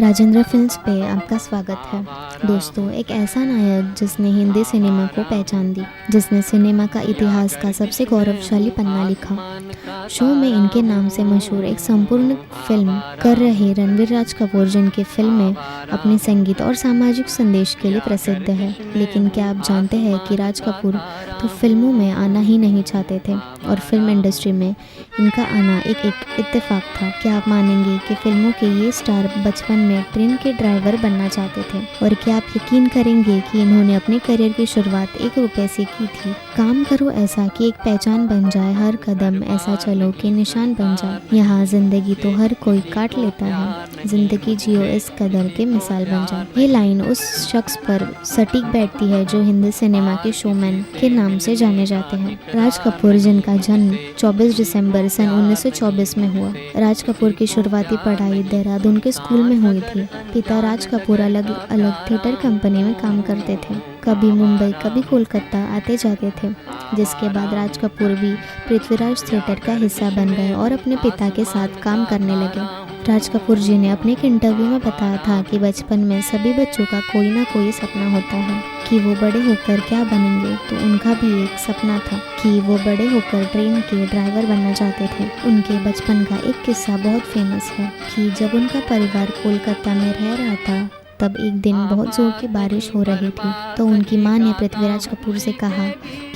Rajendra films पे आपका स्वागत है। दोस्तों, एक ऐसा नायक जिसने हिंदी सिनेमा को पहचान दी, जिसने सिनेमा का इतिहास का सबसे गौरवशाली पन्ना लिखा। शो में इनके नाम से मशहूर एक संपूर्ण फिल्म कर रहे रणवीर राज कपूर, जिनकी फिल्में अपने संगीत और सामाजिक संदेश के लिए प्रसिद्ध है। लेकिन क्या आप जानते हैं कि राज कपूर तो फिल्मों में आना ही नहीं चाहते थे और फिल्म इंडस्ट्री में इनका आना एक इत्तेफाक था। क्या आप मानेंगे कि फिल्मों के ये स्टार बचपन में ट्रेन के ड्राइवर बनना चाहते थे? और क्या आप यकीन करेंगे कि इन्होंने अपने करियर की शुरुआत 1 रुपए से की थी। काम करो ऐसा कि एक पहचान बन जाए, हर कदम ऐसा चलो कि निशान बन जाए। यहाँ जिंदगी तो हर कोई काट लेता है, जिंदगी जियो इस कदर के मिसाल बन जाए। ये लाइन उस शख्स पर सटीक बैठती है जो हिंदी सिनेमा के शोमैन के नाम से जाने जाते हैं। राज कपूर, जिनका जन्म 24 दिसंबर सन 1924 में हुआ। राज कपूर की शुरुआती पढ़ाई देहरादून के स्कूल में हुई थी। पिता राज कपूर अलग अलग थिएटर कंपनी में काम करते थे, कभी मुंबई कभी कोलकाता आते जाते थे, जिसके बाद राज कपूर भी पृथ्वीराज थिएटर का हिस्सा बन गए और अपने पिता के साथ काम करने लगे। राज कपूर जी ने अपने एक इंटरव्यू में बताया था कि बचपन में सभी बच्चों का कोई ना कोई सपना होता है कि वो बड़े होकर क्या बनेंगे, तो उनका भी एक सपना था कि वो बड़े होकर ट्रेन के ड्राइवर बनना चाहते थे। उनके बचपन का एक किस्सा बहुत फेमस है कि जब उनका परिवार कोलकाता में रह रहा था, तब एक दिन बहुत जोर की बारिश हो रही थी, तो उनकी मां ने पृथ्वीराज कपूर से कहा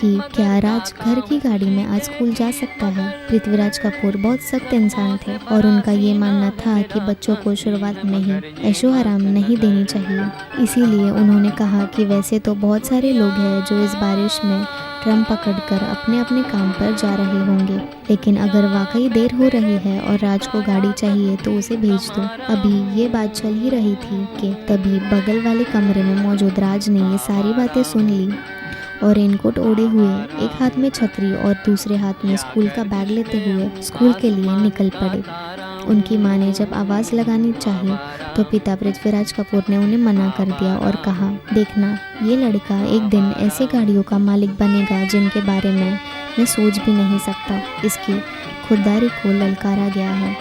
कि क्या राज घर की गाड़ी में आज स्कूल जा सकता है। पृथ्वीराज कपूर बहुत सख्त इंसान थे और उनका ये मानना था कि बच्चों को शुरुआत में ही ऐशो आराम नहीं देनी चाहिए। इसीलिए उन्होंने कहा कि वैसे तो बहुत सारे लोग हैं जो इस बारिश में ड्रम पकड़कर अपने अपने काम पर जा रहे होंगे, लेकिन अगर वाकई देर हो रही है और राज को गाड़ी चाहिए तो उसे भेज दो। अभी ये बात चल ही रही थी कि तभी बगल वाले कमरे में मौजूद राज ने ये सारी बातें सुन ली और रेनकोट ओढ़े हुए, एक हाथ में छतरी और दूसरे हाथ में स्कूल का बैग लेते हुए स्कूल के लिए निकल पड़े। उनकी मां ने जब आवाज़ लगानी चाहिए तो पिता पृथ्वीराज कपूर ने उन्हें मना कर दिया और कहा, देखना, ये लड़का एक दिन ऐसे गाड़ियों का मालिक बनेगा जिनके बारे में मैं सोच भी नहीं सकता। इसकी खुददारी को ललकारा गया है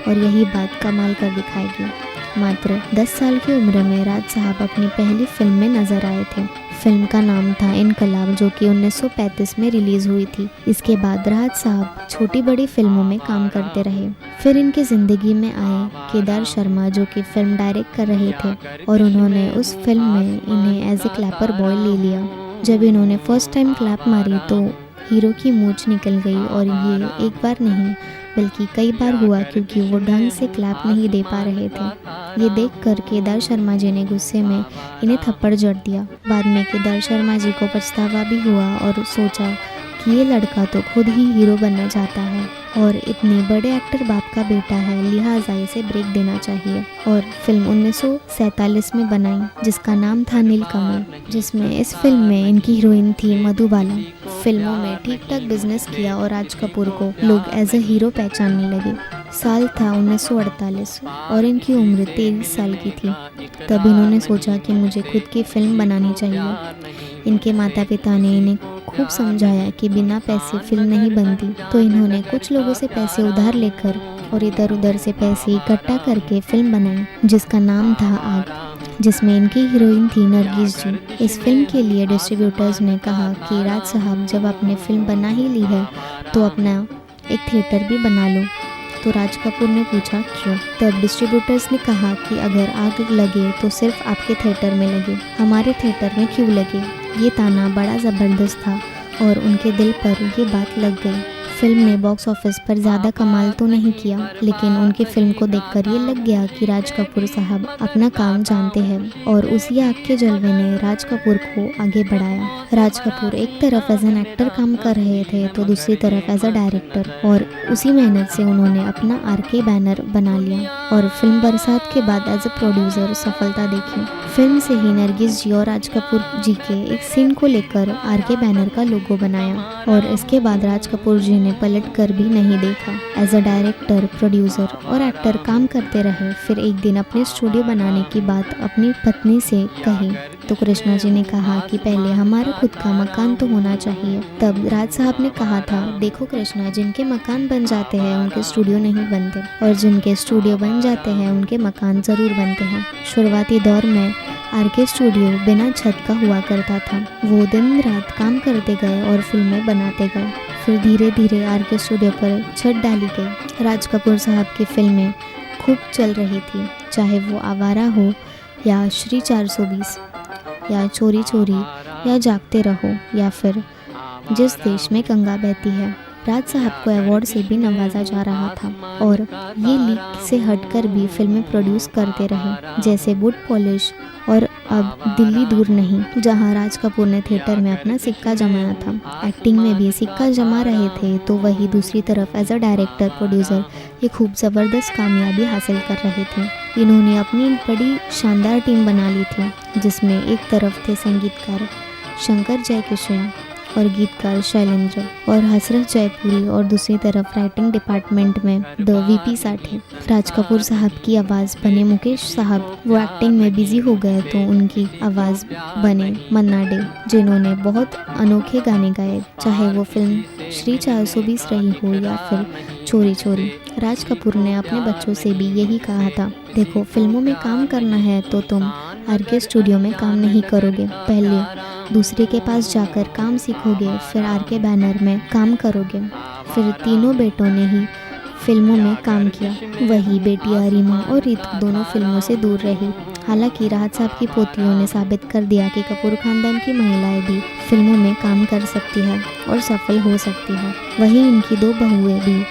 और यही बात कमाल कर दिखाएगी। मात्र 10 साल की उम्र में राज साहब अपनी पहली फिल्म में नजर आए थे। फिल्म का नाम था इनकलाब, जो कि 1935 में रिलीज हुई थी। इसके बाद राज साहब छोटी बड़ी फिल्मों में काम करते रहे। फिर इनकी जिंदगी में आए केदार शर्मा, जो कि फिल्म डायरेक्ट कर रहे थे, और उन्होंने उस फिल्म में इन्हें एज ए क्लैपर बॉय ले लिया। जब इन्होंने फर्स्ट टाइम क्लैप मारी तो हीरो की मूंछ निकल गई, और ये एक बार नहीं बल्कि कई बार हुआ, क्योंकि वो ढंग से क्लैप नहीं दे पा रहे थे। ये देखकर केदार शर्मा जी ने गुस्से में इन्हें थप्पड़ जड़ दिया। बाद में केदार शर्मा जी को पछतावा भी हुआ और सोचा कि ये लड़का तो खुद ही हीरो बनना चाहता है और इतने बड़े एक्टर बाप का बेटा है, लिहाजा इसे ब्रेक देना चाहिए। और फिल्म 1947 में बनाई, जिसका नाम था नीलकमल, जिसमें इस फिल्म में इनकी हीरोइन थी मधुबाला। फिल्मों में ठीक ठाक बिजनेस किया और राज कपूर को लोग एज ए हीरो पहचानने लगे। साल था 1948 और इनकी उम्र 23 साल की थी। तब इन्होंने सोचा कि मुझे खुद की फिल्म बनानी चाहिए। इनके माता पिता ने इन्हें खूब समझाया कि बिना पैसे फिल्म नहीं बनती, तो इन्होंने कुछ लोगों से पैसे उधार लेकर और इधर उधर से पैसे इकट्ठा करके फिल्म बनाई, जिसका नाम था आग, जिसमें इनकी हीरोइन थी नरगिस जी। इस फिल्म के लिए डिस्ट्रीब्यूटर्स ने कहा कि राज साहब, जब आपने फिल्म बना ही ली है तो अपना एक थिएटर भी बना लो। तो राज कपूर ने पूछा क्यों? तब डिस्ट्रीब्यूटर्स ने कहा कि अगर आग लगे तो सिर्फ आपके थिएटर में लगे, हमारे थिएटर में क्यों लगे। ये ताना बड़ा ज़बरदस्त था और उनके दिल पर ये बात लग गई। फिल्म ने बॉक्स ऑफिस पर ज़्यादा कमाल तो नहीं किया, लेकिन उनकी फिल्म को देखकर ये लग गया कि राज कपूर साहब अपना काम जानते हैं, और उसी आग के जलवे ने राज कपूर को आगे बढ़ाया। राज कपूर एक तरफ एज एन एक्टर काम कर रहे थे तो दूसरी तरफ एज अ डायरेक्टर, और उसी मेहनत से उन्होंने अपना आरके बैनर बना लिया और फिल्म बरसात के बाद एज अ प्रोड्यूसर सफलता देखी। फिल्म से ही नरगिस जी और राज कपूर जी के एक सीन को लेकर आरके बैनर का लोगो बनाया, और इसके बाद राज कपूर जी ने उन्होंने पलट कर भी नहीं देखा। एज अ डायरेक्टर, प्रोड्यूसर और एक्टर काम करते रहे। फिर एक दिन अपने स्टूडियो बनाने की बात अपनी पत्नी से कही तो कृष्णा जी ने कहा कि पहले हमारा खुद का मकान तो होना चाहिए। तब राज साहब ने कहा था, देखो कृष्णा, जिनके मकान बन जाते हैं उनके स्टूडियो नहीं बनते, और जिनके स्टूडियो बन जाते हैं उनके मकान ज़रूर बनते हैं। शुरुआती दौर में आरके स्टूडियो बिना छत का हुआ करता था। वो दिन रात काम करते गए और फिल्में बनाते गए। फिर धीरे धीरे आरके स्टूडियो पर छत डाली गई। राज कपूर साहब की फिल्में खूब चल रही थी, चाहे वो आवारा हो या श्री 420 या चोरी चोरी या जागते रहो या फिर जिस देश में गंगा बहती है। राज साहब को अवार्ड से भी नवाजा जा रहा था और ये लीग से हटकर भी फिल्में प्रोड्यूस करते रहे, जैसे वुड पॉलिश और अब दिल्ली दूर नहीं, जहां राज कपूर ने थिएटर में अपना सिक्का जमाया था। एक्टिंग में भी सिक्का जमा रहे थे तो वही दूसरी तरफ एज अ डायरेक्टर, प्रोड्यूसर ये खूब ज़बरदस्त कामयाबी हासिल कर रहे थे। इन्होंने अपनी एक बड़ी शानदार टीम बना ली थी, जिसमें एक तरफ थे संगीतकार शंकर जयकिशन और गीतकार शैलेंद्र और हसरत जयपुरी, और दूसरी तरफ राइटिंग डिपार्टमेंट में द वीपी साठे। राज कपूर साहब की आवाज़ बने मुकेश साहब। वो एक्टिंग में बिजी हो गए तो उनकी आवाज़ बने मन्ना डे, जिन्होंने बहुत अनोखे गाने गाए, चाहे वो फिल्म श्री 420 रही हो या फिर चोरी चोरी। राज कपूर ने अपने बच्चों से भी यही कहा था, देखो फिल्मों में काम करना है तो तुम आरके स्टूडियो में काम नहीं करोगे, पहले दूसरे के पास जाकर काम सीखोगे, फिर आरके बैनर में काम करोगे। फिर तीनों बेटों ने ही फिल्मों में काम किया। वही बेटी अरिमा और ऋतु दोनों फिल्मों से दूर रही। हालांकि राज साहब की पोतियों ने साबित कर दिया कि कपूर खानदान की महिलाएं भी फिल्मों में काम कर सकती है और सफल हो सकती है। वहीं इनकी दो बहुएं भी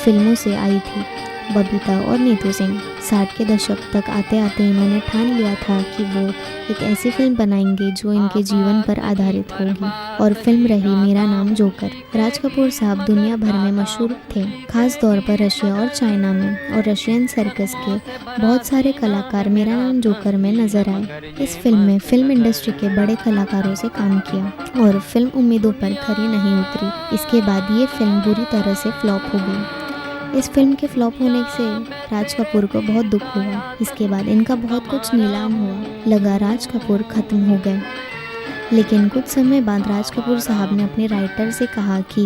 फिल्मों से आई थी, बबीता और नीतू सिंह। 60 के दशक तक आते आते इन्होंने ठान लिया था कि वो एक ऐसी फिल्म बनाएंगे जो इनके जीवन पर आधारित होगी, और फिल्म रही मेरा नाम जोकर। राज कपूर साहब दुनिया भर में मशहूर थे, खास तौर पर रशिया और चाइना में, और रशियन सर्कस के बहुत सारे कलाकार मेरा नाम जोकर में नजर आए। इस फिल्म में फिल्म इंडस्ट्री के बड़े कलाकारों से काम किया और फिल्म उम्मीदों पर खरी नहीं उतरी। इसके बाद ये फिल्म बुरी तरह से फ्लॉप हो गई। इस फिल्म के फ्लॉप होने से राज कपूर को बहुत दुख हुआ। इसके बाद इनका बहुत कुछ नीलाम हुआ, लगा राज कपूर खत्म हो गए। लेकिन कुछ समय बाद राज कपूर साहब ने अपने राइटर से कहा कि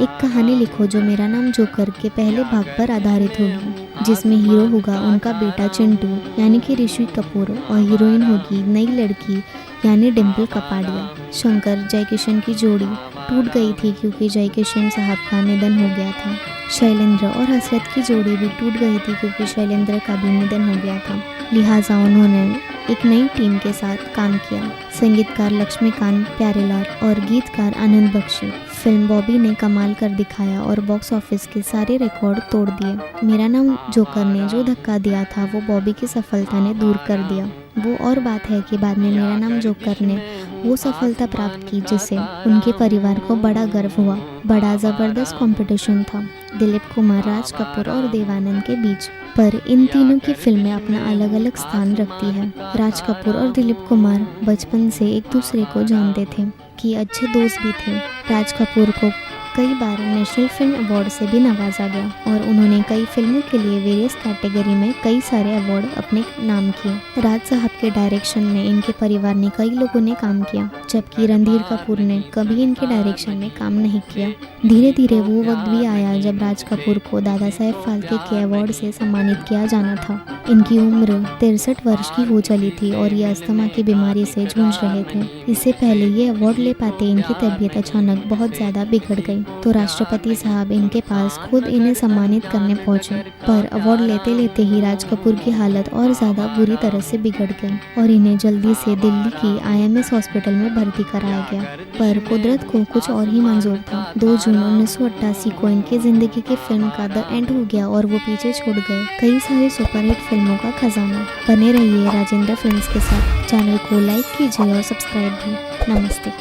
एक कहानी लिखो जो मेरा नाम जोकर के पहले भाग पर आधारित होगी, जिसमें हीरो होगा उनका बेटा चिंटू यानी कि ऋषि कपूर, और हीरोइन होगी नई लड़की यानी डिम्पल कपाड़िया। शंकर जयकिशन की जोड़ी टूट गई थी क्योंकि जयकिशन साहब का निधन हो गया था। शैलेंद्र और हसरत की जोड़ी भी टूट गई थी क्योंकि शैलेंद्र का भी निधन हो गया था। लिहाजा उन्होंने एक नई टीम के साथ काम किया, संगीतकार लक्ष्मीकांत प्यारेलाल और गीतकार आनंद बख्शी। फिल्म बॉबी ने कमाल कर दिखाया और बॉक्स ऑफिस के सारे रिकॉर्ड तोड़ दिए। मेरा नाम जोकर ने जो धक्का दिया था वो बॉबी की सफलता ने दूर कर दिया। वो और बात है कि बाद में मेरा नाम जोकर ने वो सफलता प्राप्त की जिससे उनके परिवार को बड़ा गर्व हुआ। बड़ा ज़बरदस्त कंपटीशन था दिलीप कुमार, राज कपूर और देवानंद के बीच, पर इन तीनों की फिल्में अपना अलग अलग स्थान रखती है। राज कपूर और दिलीप कुमार बचपन से एक दूसरे को जानते थे कि अच्छे दोस्त भी थे। राज कपूर को कई बार नेशनल फिल्म अवार्ड से भी नवाजा गया और उन्होंने कई फिल्मों के लिए वेरियस कैटेगरी में कई सारे अवार्ड अपने नाम किए। राज साहब के डायरेक्शन में इनके परिवार ने कई लोगों ने काम किया, जबकि रणधीर कपूर ने कभी इनके डायरेक्शन में काम नहीं किया। धीरे धीरे वो वक्त भी आया जब राज कपूर को दादा साहेब फाल्के के अवार्ड से सम्मानित किया जाना था। इनकी उम्र 63 वर्ष की हो चली थी और ये अस्थमा की बीमारी से जूझ रहे थे। इससे पहले ये अवार्ड ले पाते इनकी तबीयत अचानक बहुत ज़्यादा बिगड़ गई, तो राष्ट्रपति साहब इनके पास खुद इन्हें सम्मानित करने पहुंचे। पर अवार्ड लेते लेते ही राज कपूर की हालत और ज़्यादा बुरी तरह से बिगड़ गई और इन्हें जल्दी से दिल्ली की IMS हॉस्पिटल में भर्ती कराया गया। पर कुदरत को कुछ और ही मंजूर था। 2 जून 1988 को इनकी ज़िंदगी की फिल्म का द एंड हो गया और वो पीछे छोड़ गए कई सारी सुपरहिट फिल्मों का खजाना। बने रहिए राजेंद्र फिल्म्स के साथ। चैनल को लाइक कीजिए और सब्सक्राइब भी। नमस्ते।